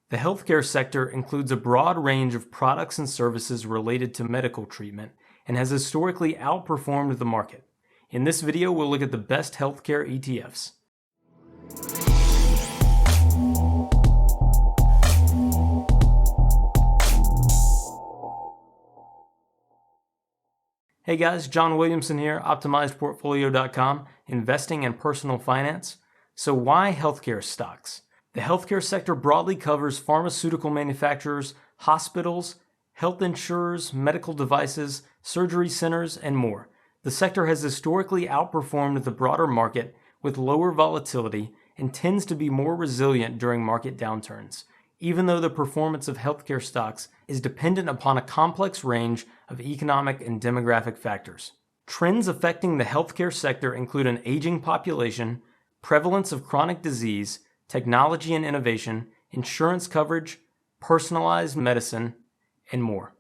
The healthcare sector includes a broad range of products and services related to medical treatment and has historically outperformed the market. In this video, we'll look at the best healthcare ETFs. Hey guys, John Williamson here, OptimizedPortfolio.com, investing and personal finance. So why healthcare stocks? The healthcare sector broadly covers pharmaceutical manufacturers, hospitals, health insurers, medical devices, surgery centers, and more. The sector has historically outperformed the broader market with lower volatility and tends to be more resilient during market downturns, even though the performance of healthcare stocks is dependent upon a complex range of economic and demographic factors. Trends affecting the healthcare sector include an aging population, prevalence of chronic disease, technology and innovation, insurance coverage, personalized medicine, and more.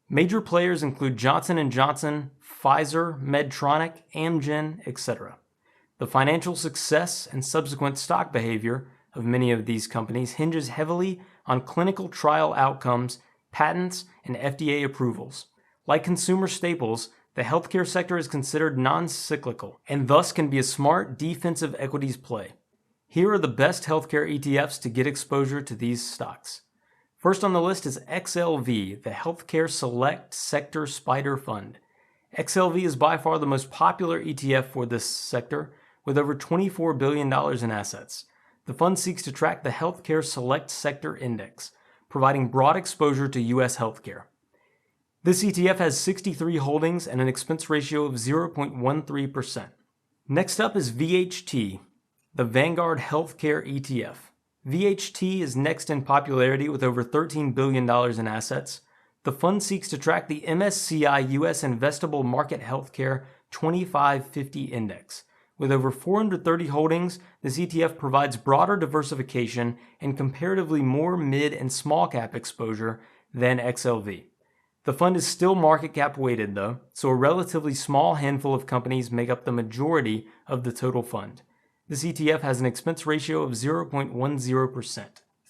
Major players include Johnson & Johnson, Pfizer, Medtronic, Amgen, etc. The financial success and subsequent stock behavior of many of these companies hinges heavily on clinical trial outcomes, patents, and FDA approvals. Like consumer staples, the healthcare sector is considered non-cyclical and thus can be a smart defensive equities play. Here are the best healthcare ETFs to get exposure to these stocks. First on the list is XLV, the Healthcare Select Sector Spider Fund. XLV is by far the most popular ETF for this sector, with over $24 billion in assets. The fund seeks to track the Healthcare Select Sector Index, providing broad exposure to U.S. healthcare. This ETF has 63 holdings and an expense ratio of 0.13%. Next up is VHT, the Vanguard Healthcare ETF. VHT is next in popularity with over $13 billion in assets. The fund seeks to track the MSCI US Investable Market Healthcare 2550 Index. With over 430 holdings, this ETF provides broader diversification and comparatively more mid and small cap exposure than XLV. The fund is still market cap weighted though, so a relatively small handful of companies make up the majority of the total fund. This ETF has an expense ratio of 0.10%.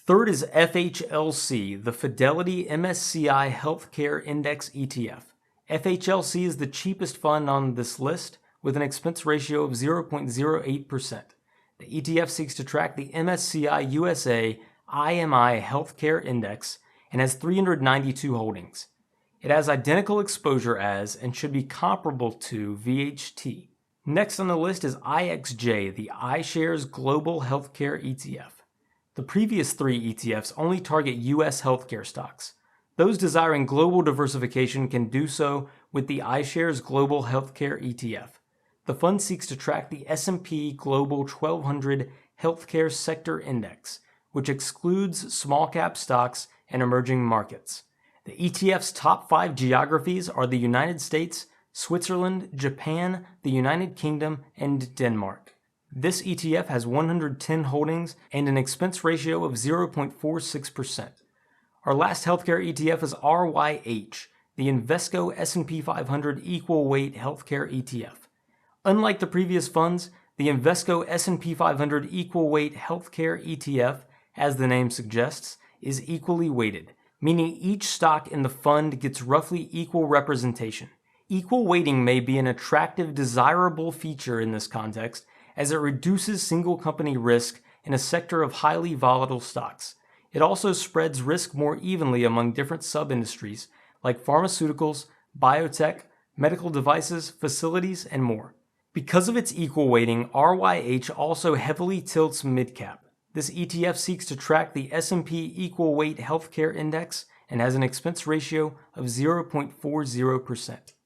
Third is FHLC, the Fidelity MSCI Healthcare Index ETF. FHLC is the cheapest fund on this list with an expense ratio of 0.08%. The ETF seeks to track the MSCI USA IMI Healthcare Index and has 392 holdings. It has identical exposure as and should be comparable to VHT. Next on the list is IXJ, the iShares Global Healthcare ETF. The previous three ETFs only target U.S. healthcare stocks. Those desiring global diversification can do so with the iShares Global Healthcare ETF. The fund seeks to track the S&P Global 1200 Healthcare Sector Index, which excludes small-cap stocks and emerging markets. The ETF's top 5 geographies are the United States, Switzerland, Japan, the United Kingdom, and Denmark. This ETF has 110 holdings and an expense ratio of 0.46%. Our last healthcare ETF is RYH, the Invesco S&P 500 Equal Weight Healthcare ETF. Unlike the previous funds, the Invesco S&P 500 Equal Weight Healthcare ETF, as the name suggests, is equally weighted, meaning each stock in the fund gets roughly equal representation. Equal weighting may be an attractive, desirable feature in this context, as it reduces single company risk in a sector of highly volatile stocks. It also spreads risk more evenly among different sub-industries like pharmaceuticals, biotech, medical devices, facilities, and more. Because of its equal weighting, RYH also heavily tilts mid-cap. This ETF seeks to track the S&P Equal Weight Healthcare Index and has an expense ratio of 0.40%.